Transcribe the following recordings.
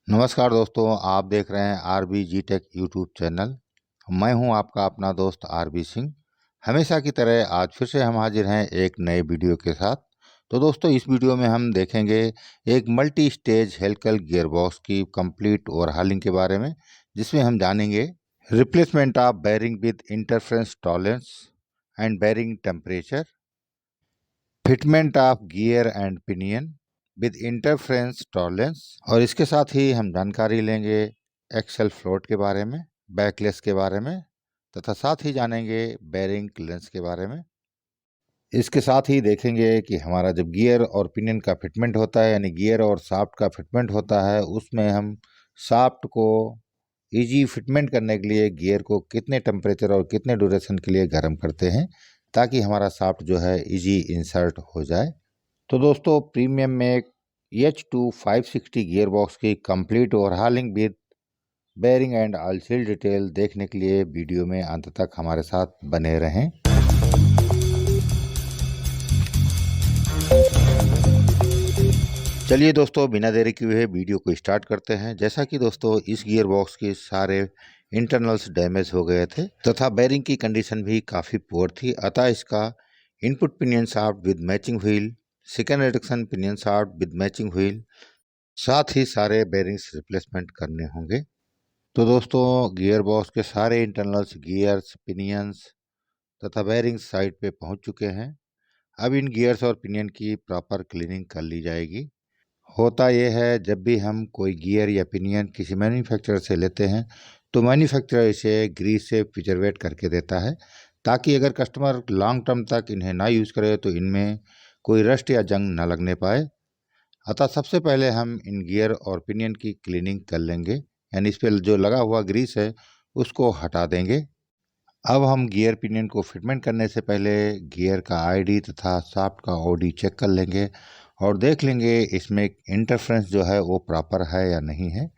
नमस्कार दोस्तों, आप देख रहे हैं आरबी जी टेक यूट्यूब चैनल। मैं हूं आपका अपना दोस्त आरबी सिंह। हमेशा की तरह आज फिर से हम हाजिर हैं एक नए वीडियो के साथ। तो दोस्तों, इस वीडियो में हम देखेंगे एक मल्टी स्टेज हेलिकल गियरबॉक्स की कंप्लीट ओवरहालिंग के बारे में, जिसमें हम जानेंगे replacement of bearing with interference tolerance and bearing temperature, fitment of gear and pinion with interference tolerance, और इसके साथ ही हम जानकारी लेंगे एक्सेल फ्लोट के बारे में, बैकलेस के बारे में, तथा साथ ही जानेंगे बेरिंग क्लियरेंस के बारे में। इसके साथ ही देखेंगे कि हमारा जब गियर और पिनियन का फिटमेंट होता है, यानी गियर और शाफ्ट का फिटमेंट होता है, उसमें हम शाफ्ट को इजी फिटमेंट करने के लिए गियर को कितने टेम्परेचर और कितने ड्यूरेशन के लिए गर्म करते हैं, ताकि हमारा शाफ्ट जो है इजी इंसर्ट हो जाए। तो दोस्तों, प्रीमियम में H2 560 गियर बॉक्स की complete overhauling with bearing and oil seal detail देखने के लिए वीडियो में अंत तक हमारे साथ बने रहें। चलिए दोस्तों, बिना देरी किए हुए वीडियो को स्टार्ट करते हैं। जैसा कि दोस्तों, इस गियर बॉक्स के सारे इंटरनल्स डैमेज हो गए थे तथा बेरिंग की कंडीशन भी काफ़ी पुअर थी, अतः इसका input pinion shaft with matching wheel, second reduction pinion shaft with matching wheel, साथ ही सारे बेरिंग्स रिप्लेसमेंट करने होंगे। तो दोस्तों, गियर बॉक्स के सारे इंटरनल्स, गियर्स, पिनियंस तथा बेरिंग्स साइड पे पहुंच चुके हैं। अब इन गियर्स और पिनियन की प्रॉपर क्लीनिंग कर ली जाएगी। होता यह है, जब भी हम कोई गियर या पिनियन किसी मैन्युफैक्चरर से लेते हैं तो मैन्युफैक्चरर इसे ग्रीस से प्रिजर्वेट करके देता है, ताकि अगर कस्टमर लॉन्ग टर्म तक इन्हें ना यूज़ करे तो इनमें कोई रस्ट या जंग ना लगने पाए। अतः सबसे पहले हम इन गियर और पिनियन की क्लीनिंग कर लेंगे, यानी इस पर जो लगा हुआ ग्रीस है उसको हटा देंगे। अब हम गियर पिनियन को फिटमेंट करने से पहले गियर का आईडी तथा शाफ्ट का ओडी चेक कर लेंगे और देख लेंगे इसमें इंटरफ्रेंस जो है वो प्रॉपर है या नहीं है।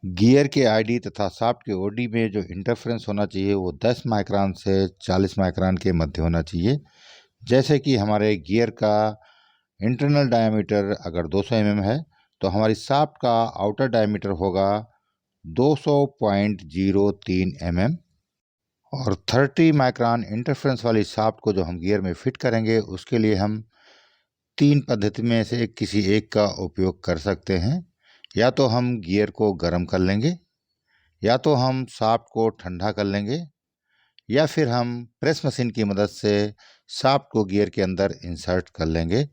गियर के आईडी तथा शाफ्ट के ओडी में जो इंटरफ्रेंस होना चाहिए वो 10 माइक्रोन से 40 माइक्रोन के मध्य होना चाहिए। जैसे कि हमारे गियर का इंटरनल डायमीटर अगर 200 mm है, तो हमारी शाफ्ट का आउटर डायमीटर होगा 200.03 mm, और 30 माइक्रोन इंटरफ्रेंस वाली शाफ्ट को जो हम गियर में फिट करेंगे उसके लिए हम 3 पद्धति में से किसी एक का उपयोग कर सकते हैं। या तो हम गियर को गर्म कर लेंगे, या तो हम शाफ्ट को ठंडा कर लेंगे, या फिर हम प्रेस मशीन की मदद से शाफ्ट को गियर के अंदर इंसर्ट कर लेंगे।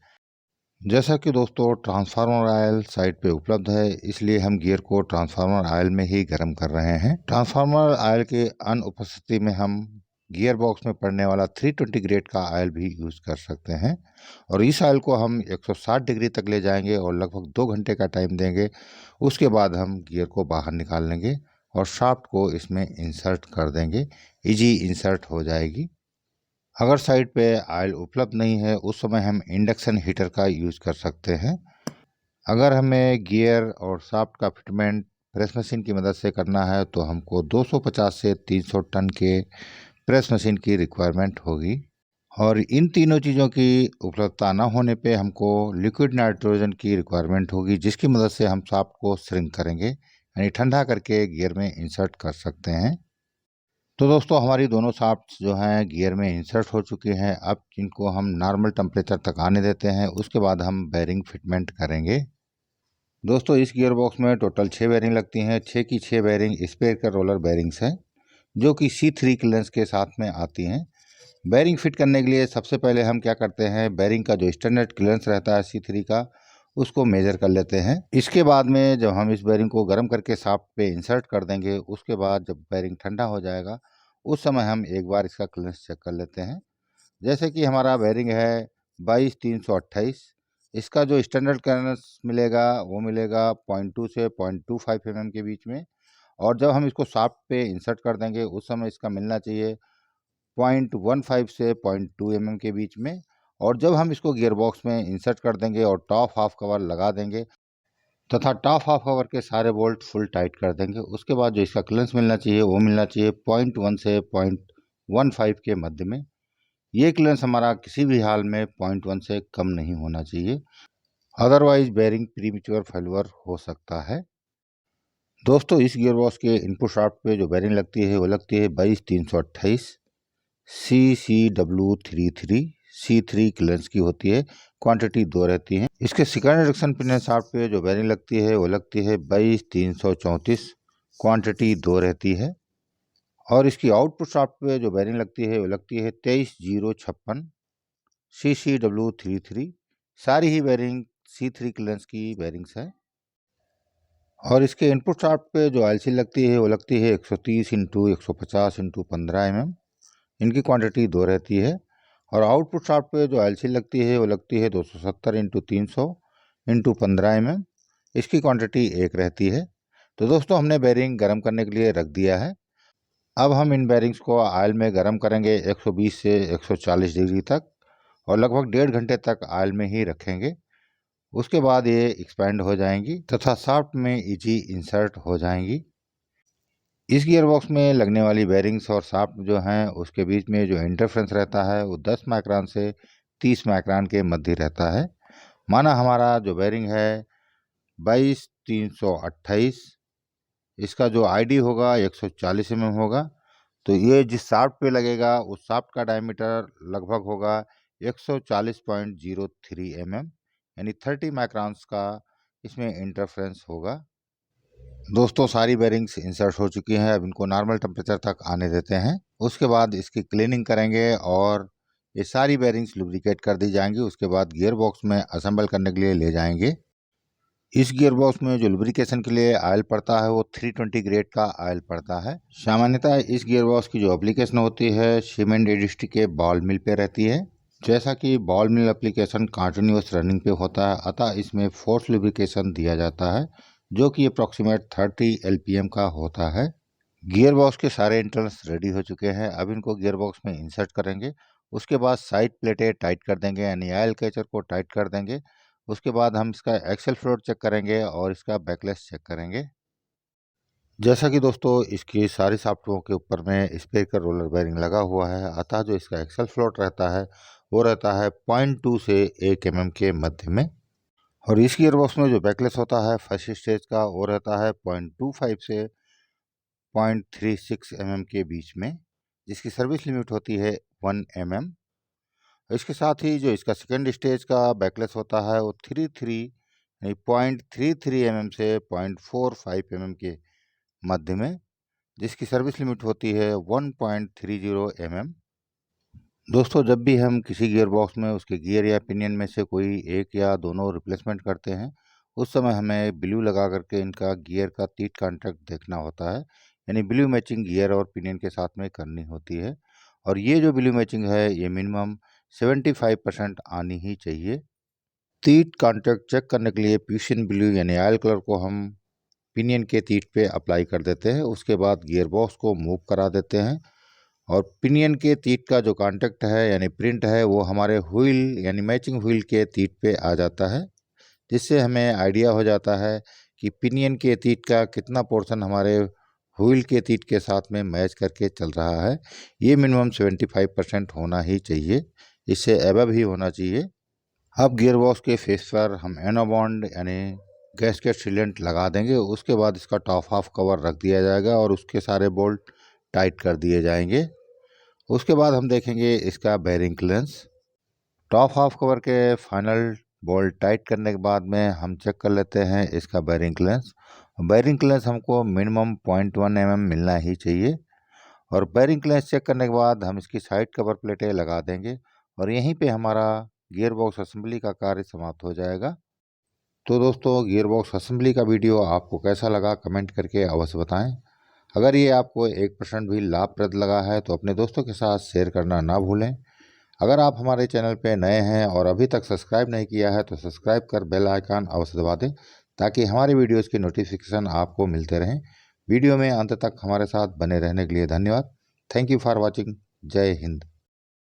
जैसा कि दोस्तों, ट्रांसफार्मर ऑयल साइट पे उपलब्ध है, इसलिए हम गियर को ट्रांसफार्मर ऑयल में ही गर्म कर रहे हैं। ट्रांसफार्मर ऑयल के अनुपस्थिति में हम गियर बॉक्स में पड़ने वाला 320 ग्रेड का ऑयल भी यूज़ कर सकते हैं, और इस ऑयल को हम 160 डिग्री तक ले जाएंगे और लगभग 2 घंटे का टाइम देंगे। उसके बाद हम गियर को बाहर निकाल लेंगे और शाफ्ट को इसमें इंसर्ट कर देंगे। इजी इंसर्ट हो जाएगी। अगर साइट पे ऑयल उपलब्ध नहीं है, उस समय हम इंडक्शन हीटर का यूज़ कर सकते हैं। अगर हमें गियर और शाफ्ट का फिटमेंट प्रेस मशीन की मदद से करना है तो हमको 250 से 300 टन के प्रेस मशीन की रिक्वायरमेंट होगी, और इन तीनों चीज़ों की उपलब्धता न होने पे हमको लिक्विड नाइट्रोजन की रिक्वायरमेंट होगी, जिसकी मदद से हम शाफ्ट को श्रिंक करेंगे, यानी ठंडा करके गियर में इंसर्ट कर सकते हैं। तो दोस्तों, हमारी दोनों शाफ्ट्स जो हैं गियर में इंसर्ट हो चुकी हैं। अब इनको हम नॉर्मल टेम्परेचर तक आने देते हैं, उसके बाद हम बेरिंग फिटमेंट करेंगे। दोस्तों, इस गियर बॉक्स में टोटल 6 बेरिंग लगती हैं। 6 की 6 बेरिंग स्पेयर का रोलर बेरिंग्स हैं, जो कि C3 क्लियरेंस के साथ में आती हैं। बेरिंग फिट करने के लिए सबसे पहले हम क्या करते हैं, बेरिंग का जो स्टैंडर्ड क्लियरेंस रहता है C3 का, उसको मेजर कर लेते हैं। इसके बाद में जब हम इस बेरिंग को गर्म करके शाफ्ट पे इंसर्ट कर देंगे, उसके बाद जब बेरिंग ठंडा हो जाएगा उस समय हम एक बार इसका क्लियरेंस चेक कर लेते हैं। जैसे कि हमारा बेरिंग है 22328, इसका जो स्टैंडर्ड क्लियरेंस मिलेगा वो मिलेगा 0.2 से 0.25 mm के बीच में, और जब हम इसको शाफ्ट पे इंसर्ट कर देंगे उस समय इसका मिलना चाहिए 0.15 से 0.2 mm के बीच में। और जब हम इसको गियर बॉक्स में इंसर्ट कर देंगे और टॉप हाफ कवर लगा देंगे तथा टॉप हाफ कवर के सारे बोल्ट फुल टाइट कर देंगे, उसके बाद जो इसका क्लियरेंस मिलना चाहिए वो मिलना चाहिए 0.1 से 0.15 के मध्य में। ये क्लियरेंस हमारा किसी भी हाल में 0.1 से कम नहीं होना चाहिए। अदरवाइज बेरिंग प्रीमेच्योर फेल्योर हो सकता है। दोस्तों इस गियरबॉक्स के इनपुट शाफ्ट पे जो बेरिंग लगती है वो लगती है 22328 CCW33 C3 क्लियरेंस की होती है। क्वांटिटी 2 रहती है। इसके सेकेंड रिडक्शन पिन शाफ्ट पे जो बेरिंग लगती है वो लगती है 22334, क्वांटिटी 2 रहती है। और इसकी आउटपुट शाफ्ट पे जो बेरिंग लगती है वो लगती है 23056 CCW33। सारी ही बेरिंग C3 क्लियरेंस की बेरिंग्स है। और इसके इनपुट शाफ्ट पे जो आईएलसी लगती है वो लगती है 130 इंटू 150 इंटू 15 mm। इनकी क्वांटिटी 2 रहती है। और आउटपुट शाफ्ट पे जो आईएलसी लगती है वो लगती है 270 इंटू 300 इंटू 15 mm। इसकी क्वांटिटी 1 रहती है। तो दोस्तों हमने बेरिंग गर्म करने के लिए रख दिया है। अब हम इन बेरिंग्स को ऑयल में गर्म करेंगे 120 से 140 डिग्री तक, और लगभग 1.5 घंटे तक ऑयल में ही रखेंगे। उसके बाद ये एक्सपैंड हो जाएंगी तथा शाफ्ट में इजी इंसर्ट हो जाएंगी। इस गियरबॉक्स में लगने वाली बेरिंग्स और शाफ्ट जो हैं उसके बीच में जो इंटरफ्रेंस रहता है वो 10 माइक्रोन से 30 माइक्रोन के मध्य रहता है। माना हमारा जो बेरिंग है 22328, इसका जो आईडी होगा 140 mm होगा। तो ये जिस शाफ्ट पे लगेगा उस शाफ्ट का डायमीटर लगभग होगा 140.03 mm, यानी 30 माइक्रोन्स का इसमें इंटरफ्रेंस होगा। दोस्तों सारी बेरिंग्स इंसर्ट हो चुकी हैं। अब इनको नॉर्मल टेम्परेचर तक आने देते हैं। उसके बाद इसकी क्लीनिंग करेंगे और ये सारी बेरिंग्स लुब्रिकेट कर दी जाएंगी। उसके बाद गियर बॉक्स में असेंबल करने के लिए ले जाएंगे। इस गियर बॉक्स में जो लुब्रिकेशन के लिए ऑयल पड़ता है वो 320 ग्रेड का ऑयल पड़ता है। सामान्यतः इस गियर बॉक्स की जो एप्लीकेशन होती है सीमेंट इंडस्ट्री के बॉल मिल पे रहती है। जैसा कि बॉल मिल एप्लीकेशन कंटिन्यूअस रनिंग पे होता है, अतः इसमें फोर्स लुब्रिकेशन दिया जाता है जो कि अप्रॉक्सीमेट 30 LPM का होता है। गियर बॉक्स के सारे इंटर्न्स रेडी हो चुके हैं। अब इनको गियर बॉक्स में इंसर्ट करेंगे। उसके बाद साइड प्लेटें टाइट कर देंगे, यानी ऑयल कैचर को टाइट कर देंगे। उसके बाद हम इसका एक्सेल फ्लोट चेक करेंगे और इसका बैकलेस चेक करेंगे। जैसा कि दोस्तों इसकी सारी सॉफ्टवेयर के ऊपर में स्पेकर रोलर बेरिंग लगा हुआ है, अतः जो इसका एक्सेल फ्लोट रहता है वो रहता है 0.2 से 1 mm के मध्य में। और इस गियरबॉक्स में जो बैकलेस होता है फर्स्ट स्टेज का वो रहता है 0.25 से 0.36 mm के बीच में, जिसकी सर्विस लिमिट होती है 1 mm। इसके साथ ही जो इसका सेकेंड स्टेज का बैकलेस होता है वो 0.33 mm से 0.45 mm के मध्य में, जिसकी सर्विस लिमिट होती है 1.30 mm। दोस्तों जब भी हम किसी गियर बॉक्स में उसके गियर या पिनियन में से कोई एक या दोनों रिप्लेसमेंट करते हैं उस समय हमें ब्लू लगा करके इनका गियर का तीत कांटेक्ट देखना होता है, यानी ब्लू मैचिंग गियर और पिनियन के साथ में करनी होती है। और ये जो ब्लू मैचिंग है ये मिनिमम 75% आनी ही चाहिए। तीत कांटेक्ट चेक करने के लिए पीशियन ब्लू यानी ऑयल कलर को हम पिनियन के तीत पे अप्लाई कर देते हैं। उसके बाद गियर बॉक्स को मूव करा देते हैं और पिनियन के तीत का जो कांटेक्ट है यानी प्रिंट है वो हमारे व्हील यानी मैचिंग व्हील के तीत पे आ जाता है, जिससे हमें आइडिया हो जाता है कि पिनियन के तीत का कितना पोर्शन हमारे व्हील के तीत के साथ में मैच करके चल रहा है। ये मिनिमम 75% होना ही चाहिए, इससे एबव ही होना चाहिए। अब गियर बॉक्स के फेस पर हम एनोबॉन्ड यानी गैस्केट सीलेंट लगा देंगे। उसके बाद इसका टॉप हाफ कवर रख दिया जाएगा और उसके सारे बोल्ट टाइट कर दिए जाएंगे। उसके बाद हम देखेंगे इसका bearing clearance. Top half cover के फाइनल बोल्ट टाइट करने के बाद में हम चेक कर लेते हैं इसका बेरिंग क्लियरेंस। बेरिंग क्लियरेंस हमको मिनिमम 0.1 mm मिलना ही चाहिए। और बेरिंग क्लियरेंस चेक करने के बाद हम इसकी साइड कवर प्लेटें लगा देंगे और यहीं पे हमारा गियर बॉक्स असेंबली का कार्य समाप्त हो जाएगा। तो दोस्तों गियर बॉक्स असेंबली का वीडियो आपको कैसा लगा कमेंट करके अवश्य बताएं। अगर ये आपको 1% भी लाभप्रद लगा है तो अपने दोस्तों के साथ शेयर करना ना भूलें। अगर आप हमारे चैनल पर नए हैं और अभी तक सब्सक्राइब नहीं किया है तो सब्सक्राइब कर बेल आइकन अवश्य दबा दें ताकि हमारे वीडियोज़ की नोटिफिकेशन आपको मिलते रहें। वीडियो में अंत तक हमारे साथ बने रहने के लिए धन्यवाद। Thank you for watching. जय हिंद।